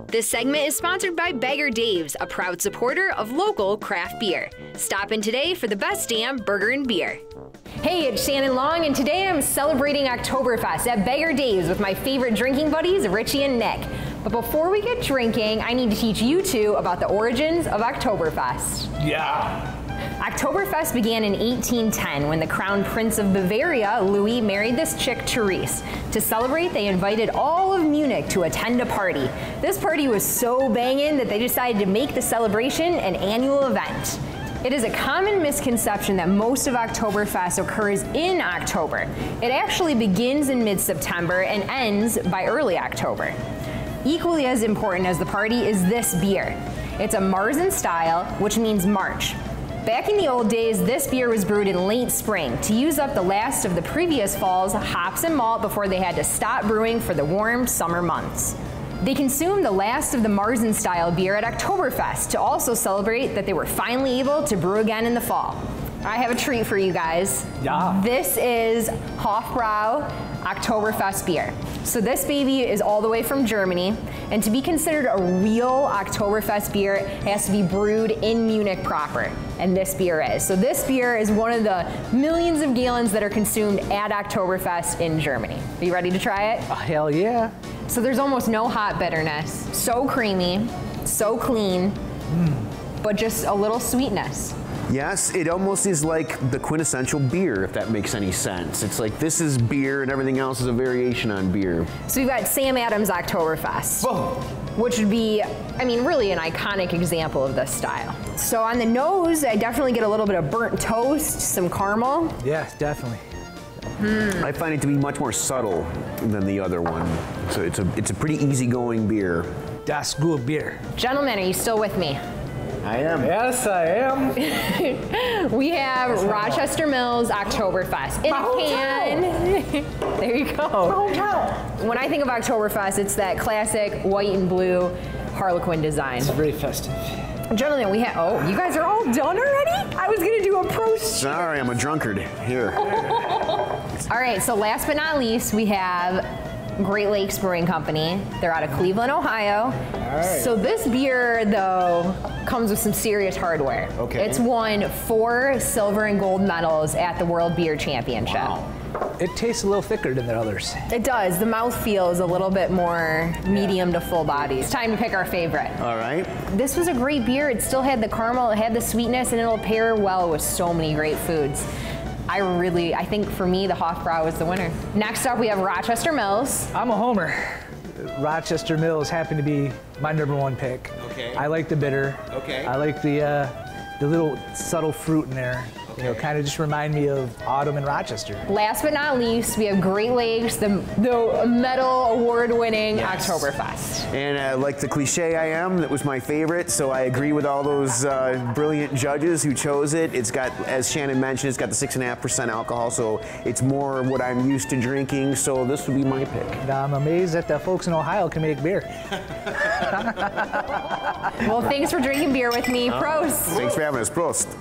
This segment is sponsored by Bagger Dave's, a proud supporter of local craft beer. Stop in today for the best damn burger and beer. Hey, it's Shannon Long, and today I'm celebrating Oktoberfest at Bagger Dave's with my favorite drinking buddies, Richie and Nick. But before we get drinking, I need to teach you two about the origins of Oktoberfest. Yeah. Oktoberfest began in 1810 when the Crown Prince of Bavaria, Louis, married this chick, Therese. To celebrate, they invited all of Munich to attend a party. This party was so banging that they decided to make the celebration an annual event. It is a common misconception that most of Oktoberfest occurs in October. It actually begins in mid-September and ends by early October. Equally as important as the party is this beer. It's a Marzen style, which means March. Back in the old days, this beer was brewed in late spring to use up the last of the previous fall's hops and malt before they had to stop brewing for the warm summer months. They consumed the last of the Marzen style beer at Oktoberfest to also celebrate that they were finally able to brew again in the fall. I have a treat for you guys. Yeah. This is Hofbrau Oktoberfest beer. So this baby is all the way from Germany, and to be considered a real Oktoberfest beer, it has to be brewed in Munich proper, and this beer is. So this beer is one of the millions of gallons that are consumed at Oktoberfest in Germany. Are you ready to try it? Oh, hell yeah. So there's almost no hop bitterness. So creamy, so clean, but just a little sweetness. Yes, it almost is like the quintessential beer, if that makes any sense. It's like this is beer and everything else is a variation on beer. So we've got Sam Adams Oktoberfest, which would be, I mean, really an iconic example of this style. So on the nose, I definitely get a little bit of burnt toast, some caramel. Yeah, definitely. I find it to be much more subtle than the other one. So it's a pretty easygoing beer. Das good beer. Gentlemen, are you still with me? I am. Yes, I am. We have Rochester Mills Oktoberfest in a can. There you go. When I think of Oktoberfest, it's that classic white and blue Harlequin design. It's very festive. Gentlemen, we have, oh, you guys are all done already? I was gonna do a prost. Sorry, I'm a drunkard. Here. All right, so last but not least, we have Great Lakes Brewing Company. They're out of Cleveland, Ohio. Right. So this beer, though, comes with some serious hardware. Okay. It's won 4 silver and gold medals at the World Beer Championship. Wow. It tastes a little thicker than the others. It does. The mouthfeel is a little bit more medium to full body. It's time to pick our favorite. All right. This was a great beer. It still had the caramel, it had the sweetness, and it'll pair well with so many great foods. I think for me, the Hofbrau was the winner. Next up, we have Rochester Mills. I'm a homer. Rochester Mills happened to be my #1 pick. Okay. I like the bitter. Okay. I like the little subtle fruit in there. You know, kind of just remind me of autumn in Rochester. Last but not least, we have Great Lakes, the medal award-winning Oktoberfest. And like the cliche I am, that was my favorite, so I agree with all those brilliant judges who chose it. It's got, as Shannon mentioned, it's got the 6.5% alcohol, so it's more what I'm used to drinking, so this would be my pick. And I'm amazed that the folks in Ohio can make beer. Well, thanks for drinking beer with me. Prost. Thanks for having us. Prost.